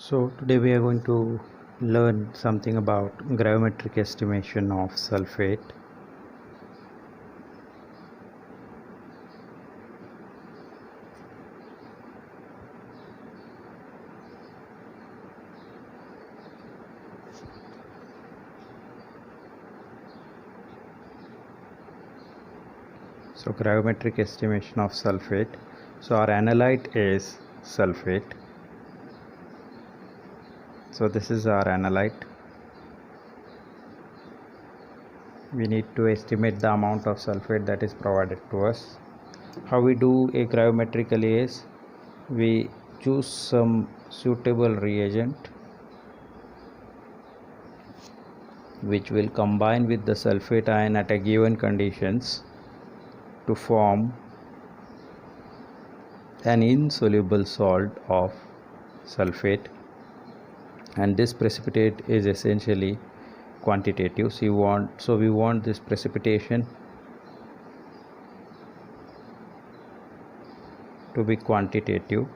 So today we are going to learn something about gravimetric estimation of sulfate. So gravimetric estimation of sulfate. So our analyte is sulfate. So this is our analyte. We need to estimate the amount of sulfate that is provided to us. How we do a gravimetrically is we choose some suitable reagent which will combine with the sulfate ion at a given conditions to form an insoluble salt of sulfate, and this precipitate is essentially quantitative. So we want this precipitation to be quantitative.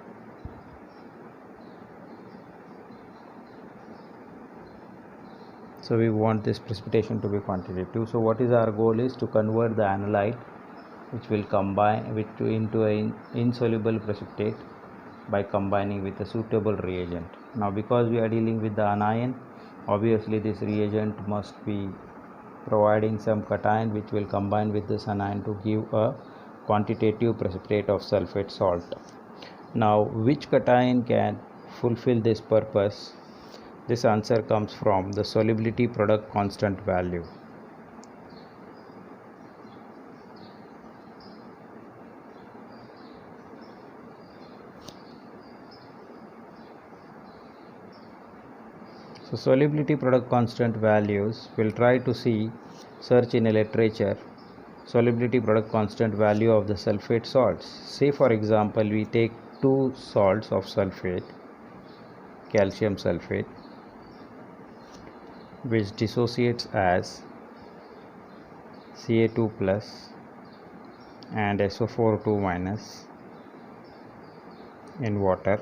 So what is our goal is to convert the analyte which will combine into an insoluble precipitate by combining with a suitable reagent. Now because we are dealing with the anion, obviously this reagent must be providing some cation which will combine with this anion to give a quantitative precipitate of sulfate salt. Now which cation can fulfill this purpose? This answer comes from the solubility product constant value. So solubility product constant values, we'll try to search in a literature solubility product constant value of the sulfate salts. Say for example we take two salts of sulfate, calcium sulfate, which dissociates as Ca2 plus and SO4 2 minus in water,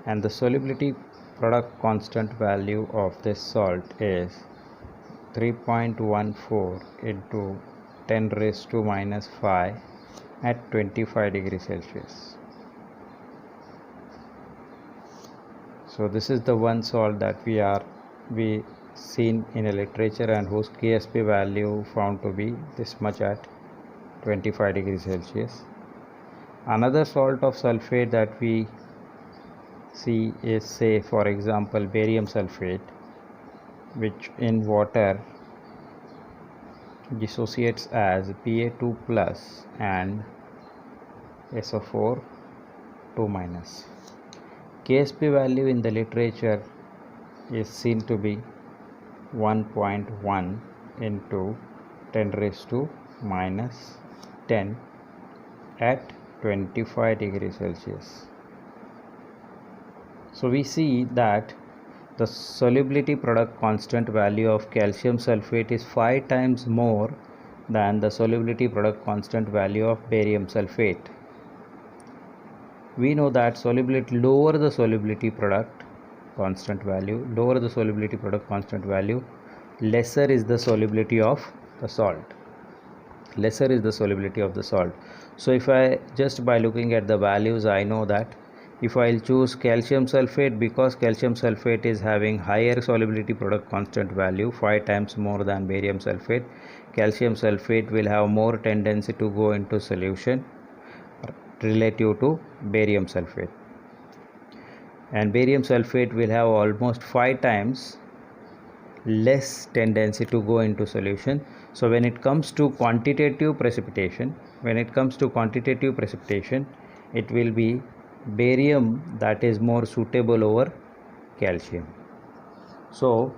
and the solubility product constant value of this salt is 3.14 into 10 raised to minus 5 at 25 degrees Celsius. So this is the one salt that we seen in a literature and whose KSP value found to be this much at 25 degrees Celsius. Another salt of sulfate that we see is, say for example, barium sulfate, which in water dissociates as Pa2 plus and SO4 2 minus. KSP value in the literature is seen to be 1.1 into 10 raised to minus 10 at 25 degrees Celsius. So we see that the solubility product constant value of calcium sulfate is 5 times more than the solubility product constant value of barium sulfate. We know that lower the solubility product constant value, lesser is the solubility of the salt. So if I just by looking at the values, I know that if I'll choose calcium sulfate, because calcium sulfate is having higher solubility product constant value, 5 times more than barium sulfate, calcium sulfate will have more tendency to go into solution relative to barium sulfate, and barium sulfate will have almost 5 times less tendency to go into solution. So when it comes to quantitative precipitation, it will be barium that is more suitable over calcium. So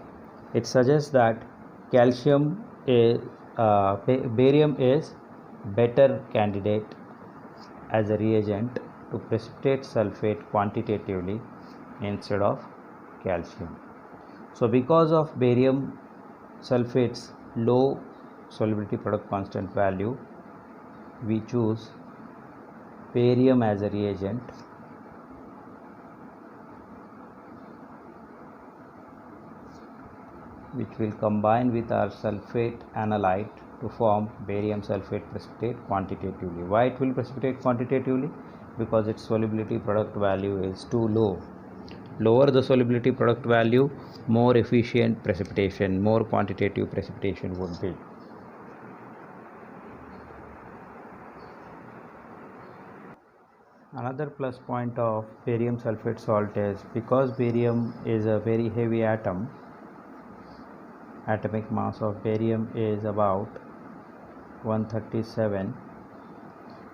it suggests that barium is better candidate as a reagent to precipitate sulfate quantitatively instead of calcium. So because of barium sulfate's low solubility product constant value, we choose barium as a reagent which will combine with our sulfate analyte to form barium sulfate precipitate quantitatively. Why it will precipitate quantitatively? Because its solubility product value is too low. Lower the solubility product value, more efficient precipitation, more quantitative precipitation would be. Another plus point of barium sulfate salt is because barium is a very heavy atom, atomic mass of barium is about 137,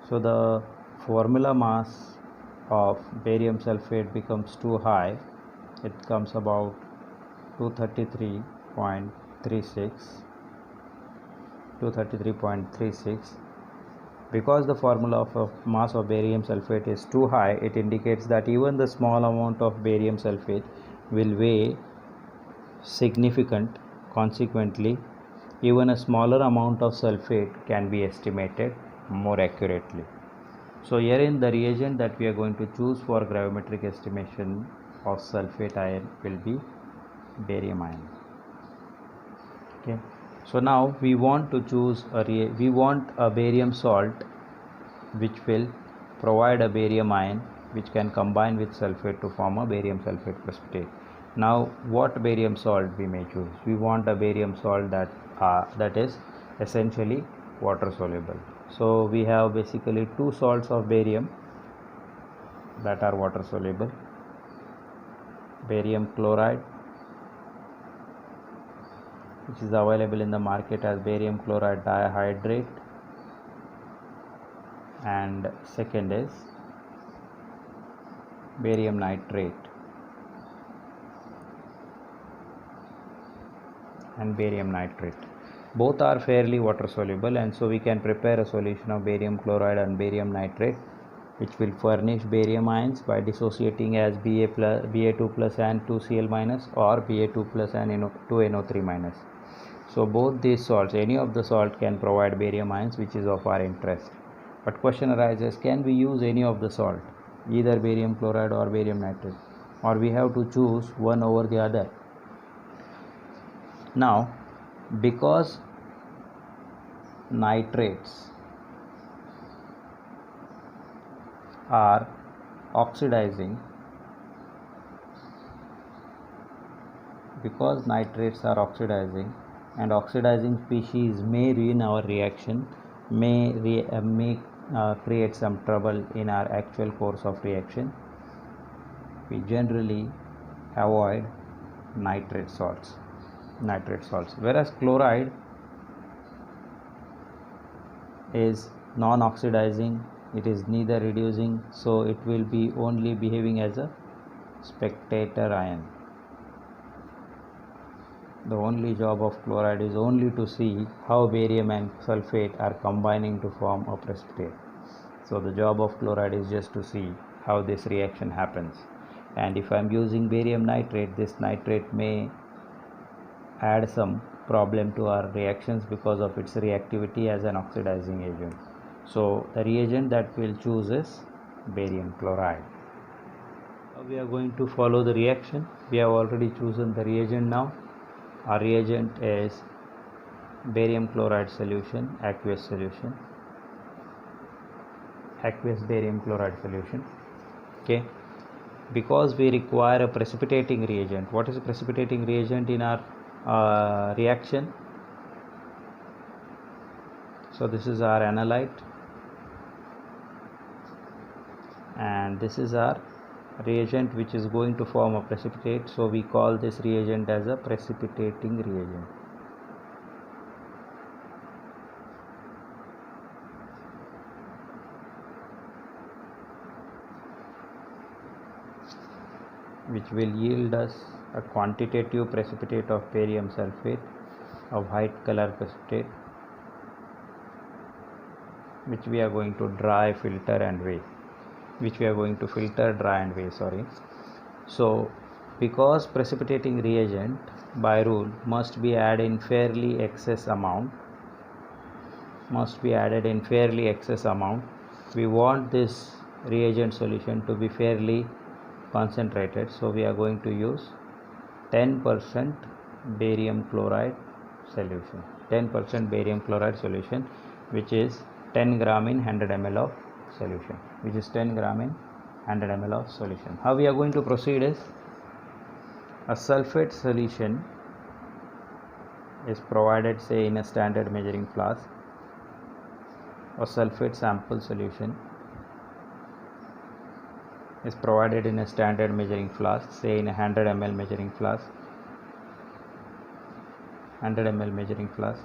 so the formula mass of barium sulfate becomes too high. It comes about 233.36. Because the formula of mass of barium sulfate is too high, it indicates that even the small amount of barium sulfate will weigh significant. Consequently, even a smaller amount of sulfate can be estimated more accurately. So herein the reagent that we are going to choose for gravimetric estimation of sulfate ion will be barium ion. Okay. So now we want to choose a barium salt which will provide a barium ion which can combine with sulfate to form a barium sulfate precipitate. Now what barium salt we may choose? We want a barium salt that is essentially water soluble. So we have basically two salts of barium that are water soluble: barium chloride, which is available in the market as barium chloride dihydrate, and second is barium nitrate and barium nitrate. Both are fairly water soluble, and so we can prepare a solution of barium chloride and barium nitrate which will furnish barium ions by dissociating as Ba2 plus and 2Cl minus, or Ba2 plus and 2NO3 minus. So both these salts, any of the salt can provide barium ions which is of our interest. But question arises, can we use any of the salt, either barium chloride or barium nitrate, or we have to choose one over the other? Now, because nitrates are oxidizing, and oxidizing species may ruin our reaction, may create some trouble in our actual course of reaction, we generally avoid nitrate salts. Whereas chloride is non-oxidizing, it is neither reducing, so it will be only behaving as a spectator ion. The only job of chloride is only to see how barium and sulfate are combining to form a precipitate. So the job of chloride is just to see how this reaction happens. And if I am using barium nitrate, this nitrate may add some problem to our reactions because of its reactivity as an oxidizing agent. So the reagent that we'll choose is barium chloride. Now we are going to follow the reaction. We have already chosen the reagent now. Our reagent is barium chloride solution, aqueous barium chloride solution. Okay. Because we require a precipitating reagent. What is a precipitating reagent in our reaction? So this is our analyte, and this is our reagent which is going to form a precipitate. So we call this reagent as a precipitating reagent. Which will yield us a quantitative precipitate of barium sulfate, of white color precipitate, which we are going to filter, and weigh. So because precipitating reagent by rule must be added in fairly excess amount, we want this reagent solution to be fairly concentrated, so we are going to use 10% barium chloride solution, 10% barium chloride solution, which is 10 gram in 100 ml of solution, which is 10 gram in 100 ml of solution. How we are going to proceed is, a sulfate solution is provided, say, in a standard measuring flask, or sulfate sample solution is provided in a standard measuring flask, say in a 100 ml measuring flask, 100 ml measuring flask.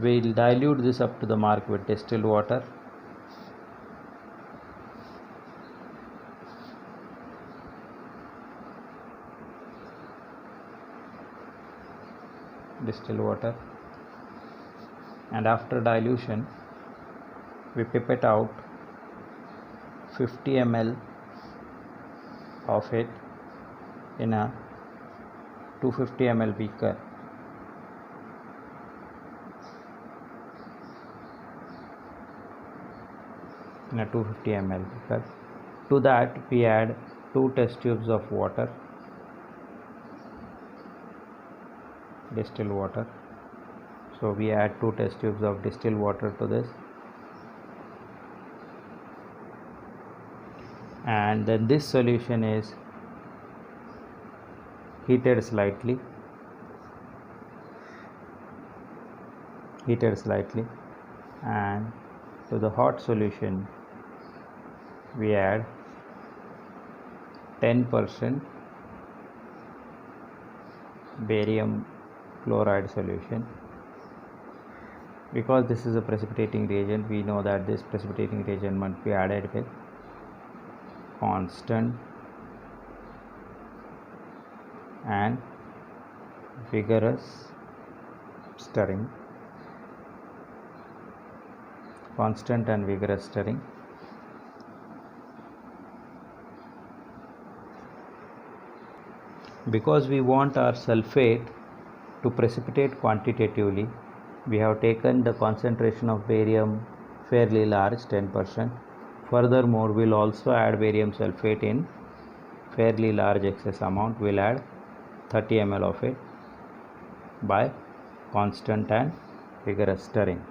We'll dilute this up to the mark with distilled water. Distilled water, and after dilution we pipette out 50 ml of it in a 250 ml beaker. In a 250 ml beaker. To that we add 2 test tubes of water, distilled water. So we add 2 test tubes of distilled water to this, and then this solution is heated slightly, and to the hot solution we add 10% barium chloride solution. Because this is a precipitating reagent, we know that this precipitating reagent must be added with constant and vigorous stirring. Because we want our sulfate to precipitate quantitatively, we have taken the concentration of barium fairly large, 10%. Furthermore, we'll also add barium sulfate in fairly large excess amount. We'll add 30 ml of it by constant and vigorous stirring.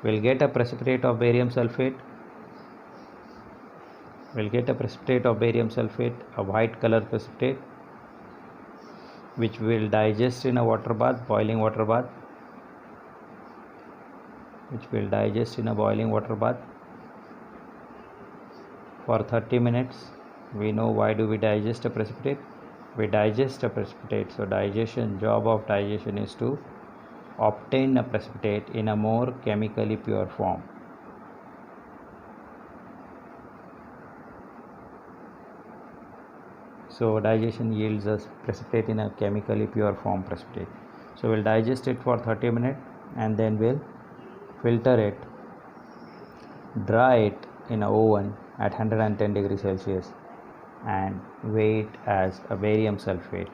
We'll get a precipitate of barium sulfate. A white color precipitate, which will digest in a water bath, boiling water bath. For 30 minutes. We know why do we digest a precipitate? We digest a precipitate. So job of digestion is to obtain a precipitate in a more chemically pure form. So digestion yields us precipitate in a chemically pure form precipitate. So we'll digest it for 30 minutes and then we'll filter it, dry it in an oven at 110 degrees Celsius and weigh it as a barium sulfate,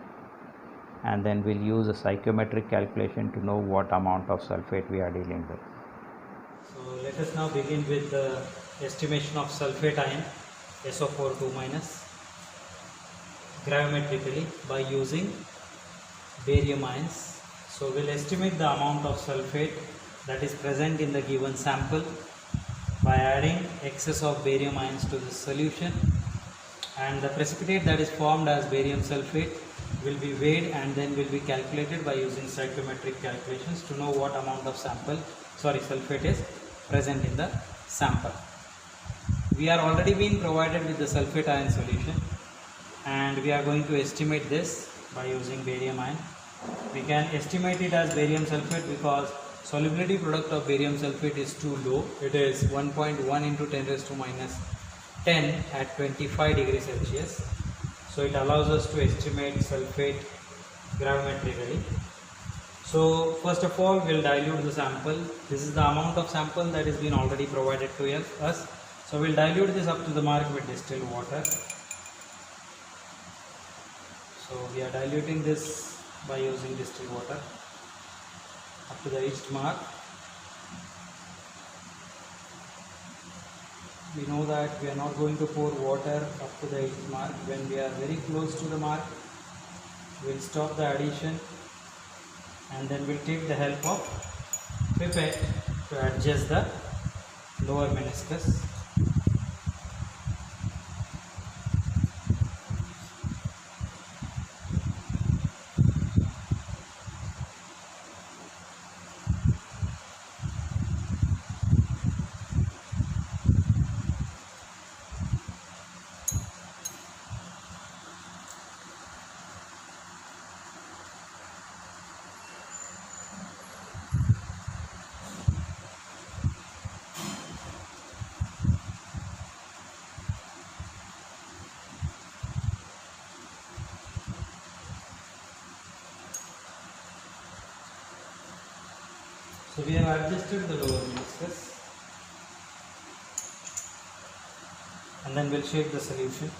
and then we'll use a psychometric calculation to know what amount of sulfate we are dealing with. So let us now begin with the estimation of sulfate ion SO4 2- gravimetrically by using barium ions. So we'll estimate the amount of sulfate that is present in the given sample by adding excess of barium ions to the solution, and the precipitate that is formed as barium sulfate will be weighed and then will be calculated by using psychometric calculations to know what amount of sulfate is present in the sample. We are already being provided with the sulfate ion solution, and we are going to estimate this by using barium ion. We can estimate it as barium sulfate because solubility product of barium sulfate is too low. It is 1.1 into 10⁻10 at 25 degrees Celsius. So it allows us to estimate sulfate gravimetrically. So first of all, we'll dilute the sample. This is the amount of sample that has been already provided to us. So we'll dilute this up to the mark with distilled water. So we are diluting this by using distilled water up to the reached mark. we know that we are not going to pour water up to the 8th mark. When we are very close to the mark, we'll stop the addition and then we'll take the help of pipette to adjust the lower meniscus. So we have adjusted the lower meniscus and then we'll shake the solution.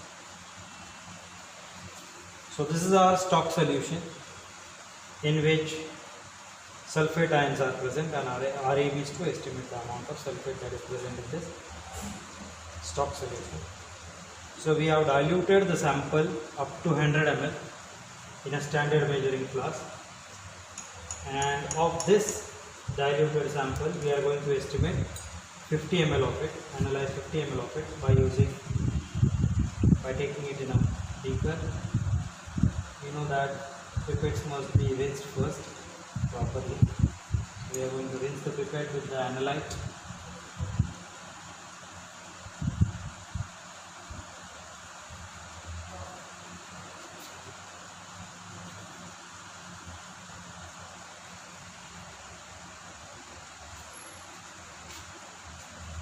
So this is our stock solution in which sulfate ions are present, and our aim is to estimate the amount of sulfate that is present in this stock solution. So we have diluted the sample up to 100 ml in a standard measuring flask, and of this diluted sample we are going to estimate 50 ml of it, analyze 50 ml of it by taking it in a beaker. You know that pipettes must be rinsed first properly. We are going to rinse the pipette with the analyte.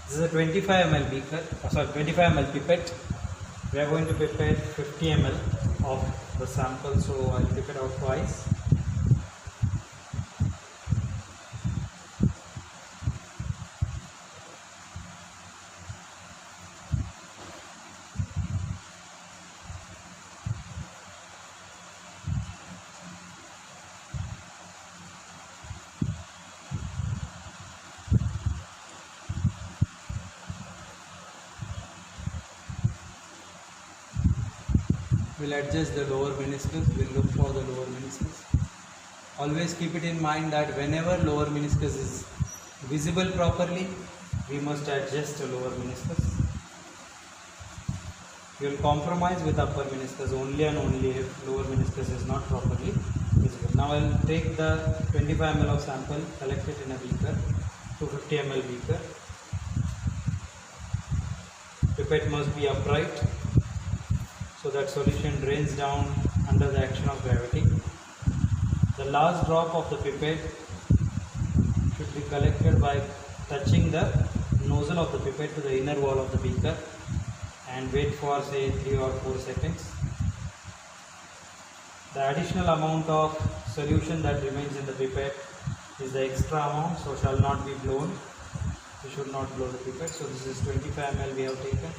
This is a 25 ml beaker, 25 ml pipette. We are going to pipette 50 ml of the sample, so I'll pipette out twice. We'll adjust the lower meniscus, we'll look for the lower meniscus. Always keep it in mind that whenever lower meniscus is visible properly, we must adjust the lower meniscus. We will compromise with upper meniscus only and only if lower meniscus is not properly visible. Now I will take the 25 ml of sample, collect it in a beaker, 250 ml beaker. Pipette must be upright so that solution drains down under the action of gravity. The last drop of the pipette should be collected by touching the nozzle of the pipette to the inner wall of the beaker and wait for say 3 or 4 seconds. The additional amount of solution that remains in the pipette is the extra amount, so shall not be blown. We should not blow the pipette. So this is 25 ml we have taken.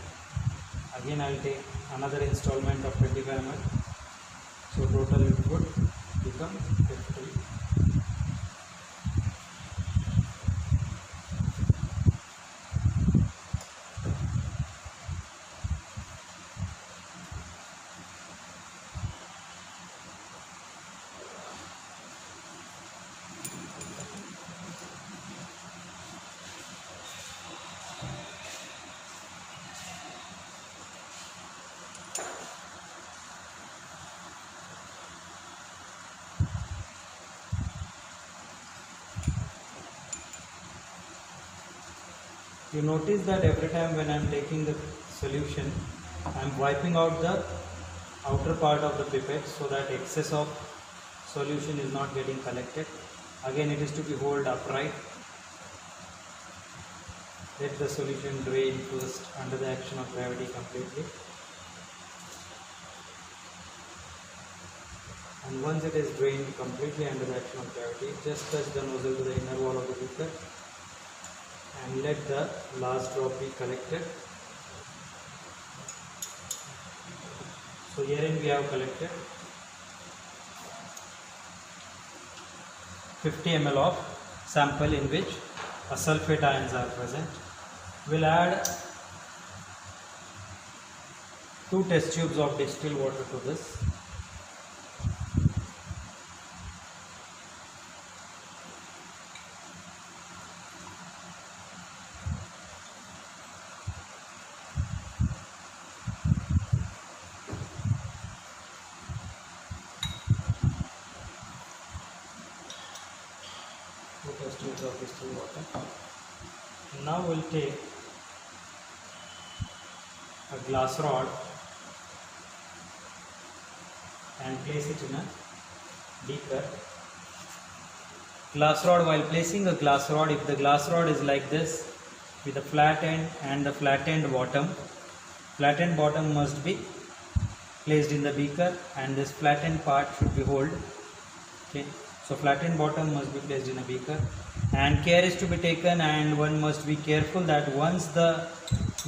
Again I will take another installment of 25 ml. So total it would become 50. You notice that every time when I am taking the solution, I am wiping out the outer part of the pipette so that excess of solution is not getting collected. Again it is to be held upright. Let the solution drain first under the action of gravity completely. And once it is drained completely under the action of gravity, just touch the nozzle to the inner wall of the beaker and let the last drop be collected. So herein we have collected 50 ml of sample in which sulfate ions are present. We'll add 2 test tubes of distilled water to this. Test tubes of distilled water. Now we'll take a glass rod and place it in a beaker. Glass rod, while placing a glass rod, if the glass rod is like this with a flat end and the flattened bottom must be placed in the beaker and this flattened part should be held. Okay. So flattened bottom must be placed in a beaker, and care is to be taken, and one must be careful that once the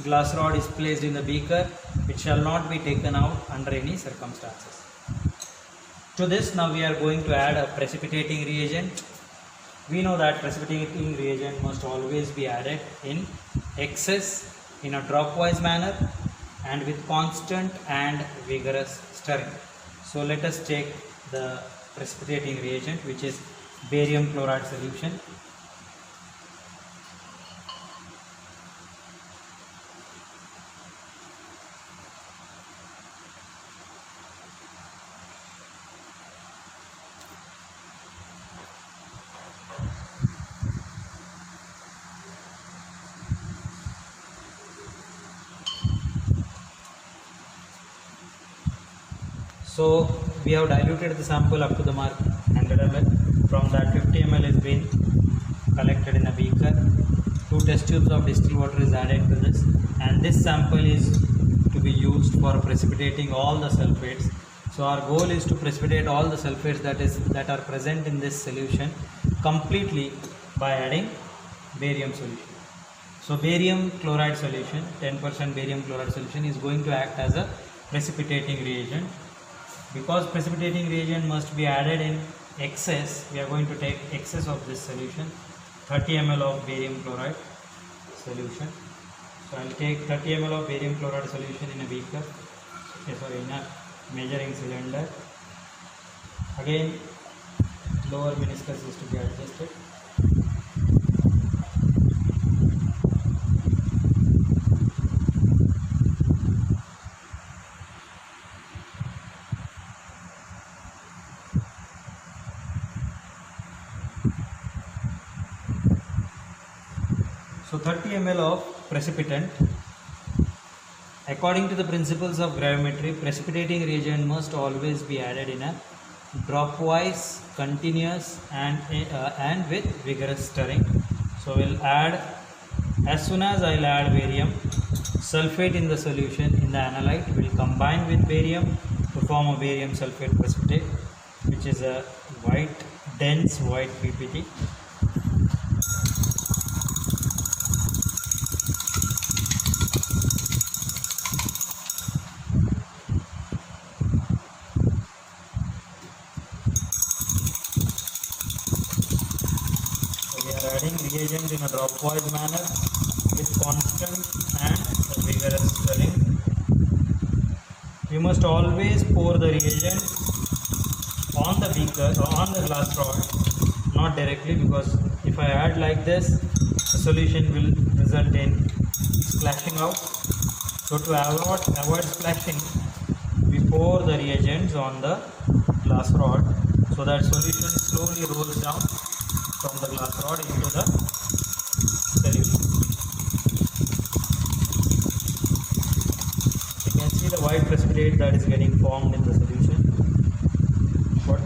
glass rod is placed in the beaker, it shall not be taken out under any circumstances. To this, now we are going to add a precipitating reagent. We know that precipitating reagent must always be added in excess, in a dropwise manner, and with constant and vigorous stirring. So let us take the precipitating reagent, which is barium chloride solution. So we have diluted the sample up to the mark 100 ml. From that 50 ml is being collected in a beaker. 2 test tubes of distilled water is added to this, and this sample is to be used for precipitating all the sulfates. So our goal is to precipitate all the sulfates that are present in this solution completely by adding barium solution. So barium chloride solution, 10% barium chloride solution is going to act as a precipitating reagent. Because precipitating reagent must be added in excess, we are going to take excess of this solution, 30 ml of barium chloride solution. So I will take 30 ml of barium chloride solution in a beaker, in a measuring cylinder. Again, lower meniscus is to be adjusted. So 30 ml of precipitant. According to the principles of gravimetry, precipitating reagent must always be added in a dropwise, continuous and with vigorous stirring. So we'll add, as soon as I'll add barium sulfate in the solution in the analyte, will combine with barium to form a barium sulfate precipitate, which is a dense white PPT. Adding reagent in a dropwise manner with constant and vigorous stirring. We must always pour the reagent on the beaker or on the glass rod, not directly, because if I add like this, the solution will result in splashing out. So to avoid splashing, we pour the reagents on the glass rod so that solution slowly rolls down from the glass rod into the solution. You can see the white precipitate that is getting formed in the solution. What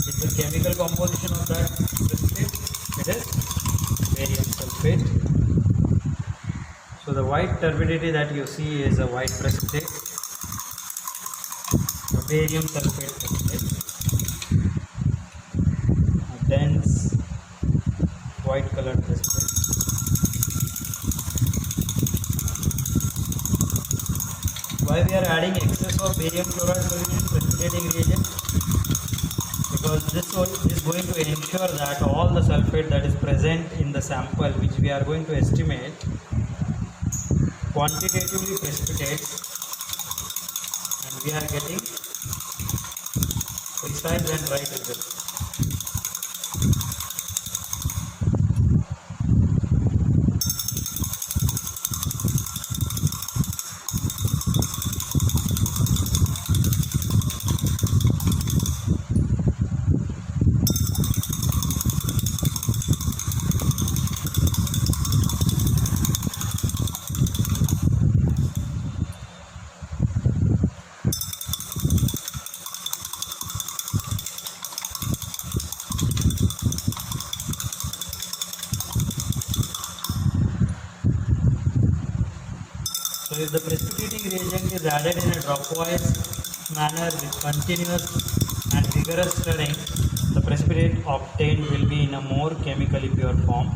is the chemical composition of that precipitate? It is barium sulfate. So the white turbidity that you see is a white precipitate, a barium sulfate precipitate, a dense white colored precipitate. Why we are adding excess of barium chloride solution precipitating reagent? Because this is going to ensure that all the sulfate that is present in the sample, which we are going to estimate, quantitatively precipitates we are getting precise and right result. So if the precipitating reagent is added in a dropwise manner with continuous and rigorous stirring, the precipitate obtained will be in a more chemically pure form.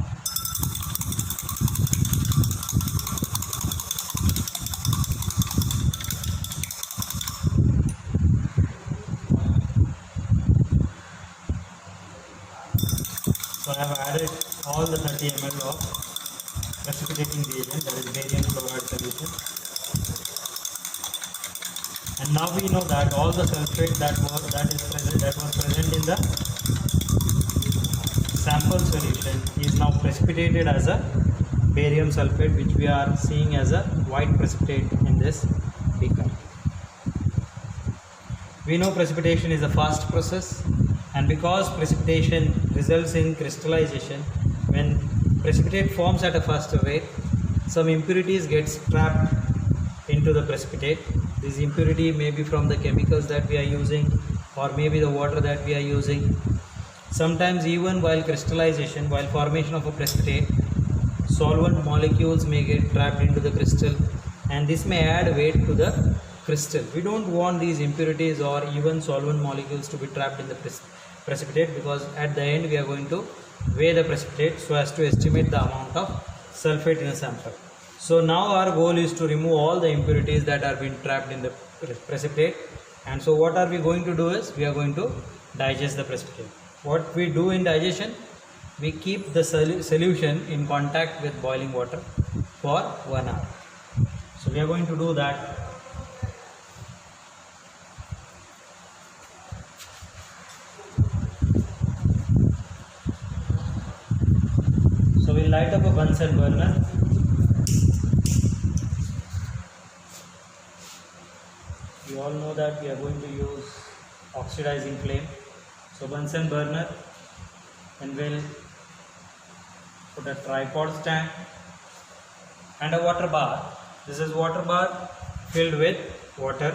So I have added all the 30 ml of precipitating reagent, that is barium chloride solution. And now we know that all the sulfate that was present in the sample solution is now precipitated as a barium sulfate, which we are seeing as a white precipitate in this beaker. We know precipitation is a fast process, and because precipitation results in crystallization, when precipitate forms at a faster rate, some impurities get trapped into the precipitate. This impurity may be from the chemicals that we are using, or maybe the water that we are using. Sometimes even while crystallization, while formation of a precipitate, solvent molecules may get trapped into the crystal, and this may add weight to the crystal. We don't want these impurities or even solvent molecules to be trapped in the precipitate, because at the end we are going to weigh the precipitate so as to estimate the amount of sulfate in a sample. So now our goal is to remove all the impurities that are being trapped in the precipitate, and so what are we going to do is we are going to digest the precipitate. What we do in digestion, we keep the solution in contact with boiling water for 1 hour. So we are going to do that. So we'll light up a Bunsen burner. We all know that we are going to use oxidizing flame. So Bunsen burner, and we'll put a tripod stand and a water bar. This is water bar filled with water,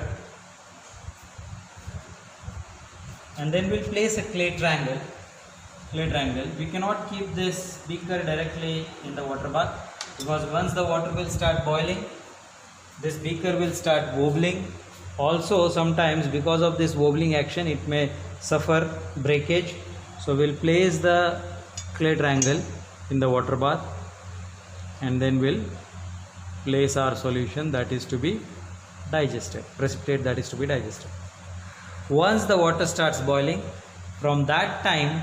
and then we'll place a clay triangle. We cannot keep this beaker directly in the water bath, because once the water will start boiling, this beaker will start wobbling. Also sometimes because of this wobbling action, it may suffer breakage. So we'll place the clay triangle in the water bath, and then we'll place our solution that is to be digested, precipitate that is to be digested. Once the water starts boiling, from that time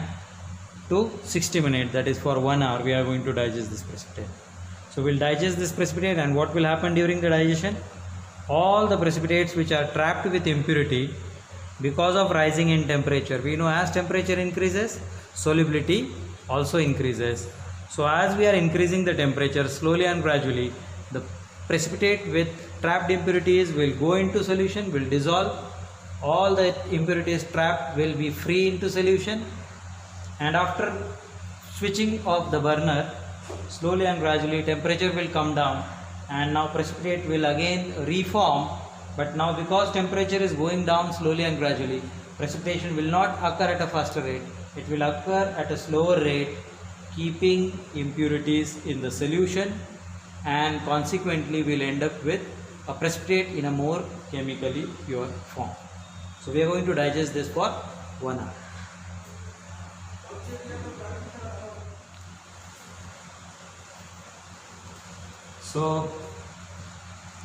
to 60 minutes, that is for 1 hour, we are going to digest this precipitate. So we'll digest this precipitate, and what will happen during the digestion? All the precipitates which are trapped with impurity, because of rising in temperature, we know as temperature increases, solubility also increases. So as we are increasing the temperature, slowly and gradually, the precipitate with trapped impurities will go into solution, will dissolve. All the impurities trapped will be free into solution, and after switching off the burner, slowly and gradually temperature will come down, and now precipitate will again reform. But now because temperature is going down slowly and gradually, precipitation will not occur at a faster rate, it will occur at a slower rate, keeping impurities in the solution, and consequently will end up with a precipitate in a more chemically pure form. So we are going to digest this for 1 hour. So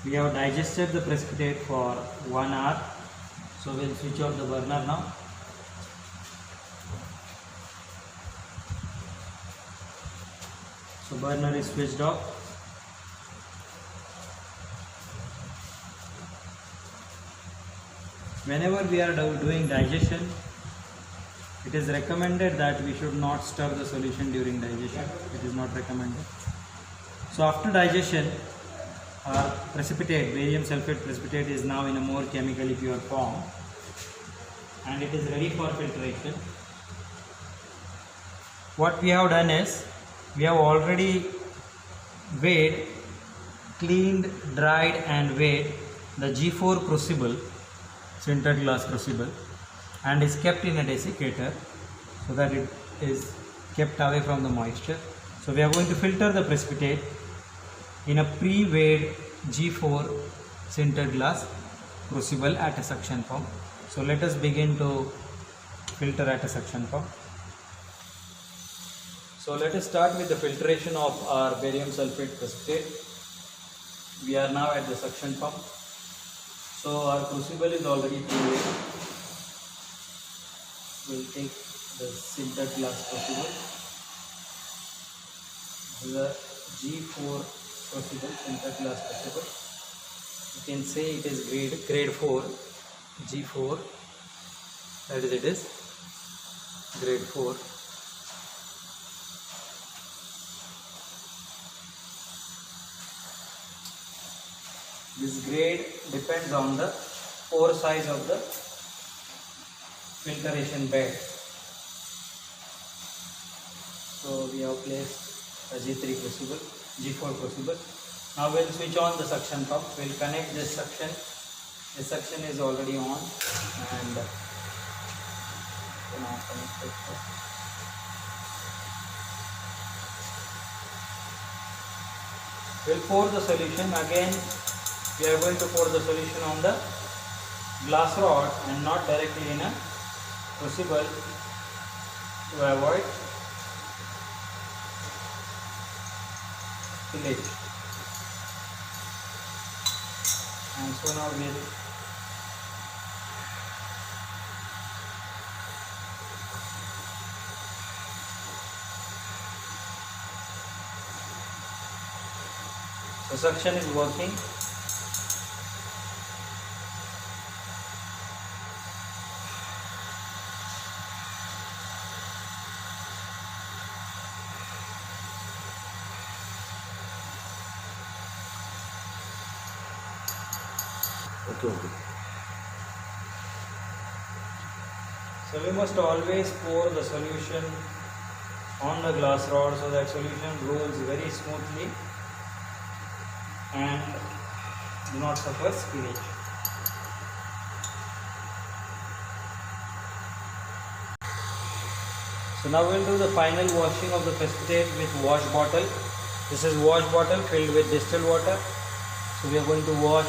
we have digested the precipitate for 1 hour. So we'll switch off the burner now. So burner is switched off. whenever we are doing digestion, it is recommended that we should not stir the solution during digestion. It is not recommended. So after digestion, our precipitate, barium sulfate precipitate, is now in a more chemically pure form and it is ready for filtration. What we have done is, we have already weighed, cleaned, dried and weighed the G4 crucible, sintered glass crucible, and is kept in a desiccator so that it is kept away from the moisture. So we are going to filter the precipitate in a pre-weighed G4 sintered glass crucible at a suction pump. So let us begin to filter at a suction pump. So let us start with the filtration of our barium sulfate precipitate. We are now at the suction pump. So our crucible is already pre-weighed. We'll take the sintered glass crucible. This is a G4 crucible, sintered glass crucible. You can say it is grade 4, G4. That is, it is grade 4. This grade depends on the pore size of the filtration bed. So we have placed a G3 crucible, G4 crucible. Now we'll switch on the suction pump. We'll connect this suction. This suction is already on and now connect it. We'll pour the solution. Again, we are going to pour the solution on the glass rod and not directly in a crucible to avoid spillage. And so now we'll the suction is working. Okay. So we must always pour the solution on the glass rod so that solution rolls very smoothly and do not suffer spillage. So now we will do the final washing of the precipitate with wash bottle. This is wash bottle filled with distilled water. So we are going to wash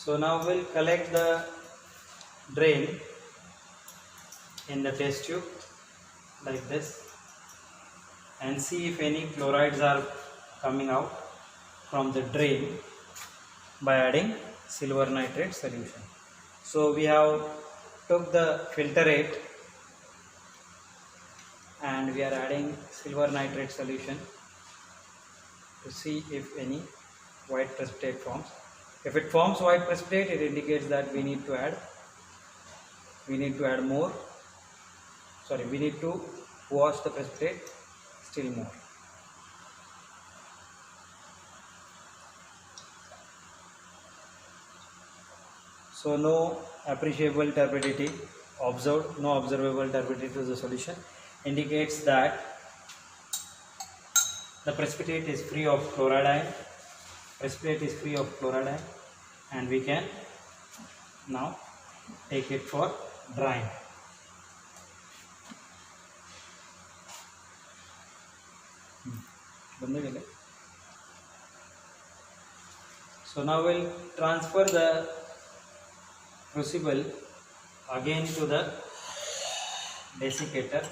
So now we'll collect the drain in the test tube like this and see if any chlorides are coming out from the drain by adding silver nitrate solution. So we have took the filter rate and we are adding silver nitrate solution to see if any white precipitate forms. If it forms white precipitate, it indicates that we need to add more. Sorry, we need to wash the precipitate still more. So no appreciable turbidity observed, no observable turbidity to the solution, indicates that the precipitate is free of chloride ion, and we can now take it for drying. So now we'll transfer the crucible again to the desiccator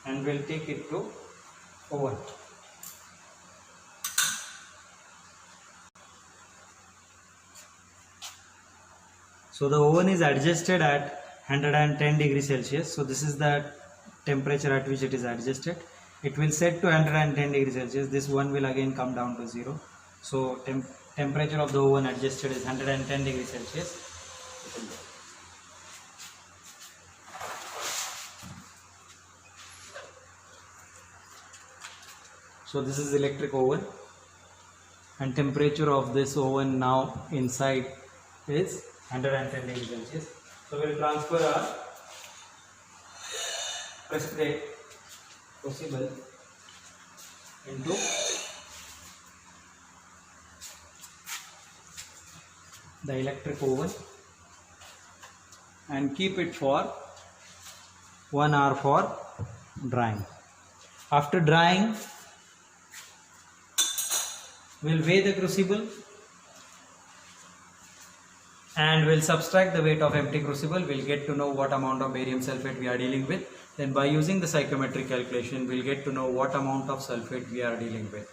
and we'll take it to oven. So the oven is adjusted at 110 degrees Celsius. So this is the temperature at which it is adjusted. It will set to 110 degrees Celsius. This one will again come down to 0. So temperature of the oven adjusted is 110 degrees Celsius. So this is electric oven, and temperature of this oven now inside is 110 degrees Celsius. So we will transfer our precipitate crucible into the electric oven and keep it for 1 hour for drying. After drying, we'll weigh the crucible and we'll subtract the weight of empty crucible. We'll get to know what amount of barium sulfate we are dealing with. Then by using the psychometric calculation, we'll get to know what amount of sulfate we are dealing with,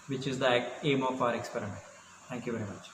which is the aim of our experiment. Thank you very much.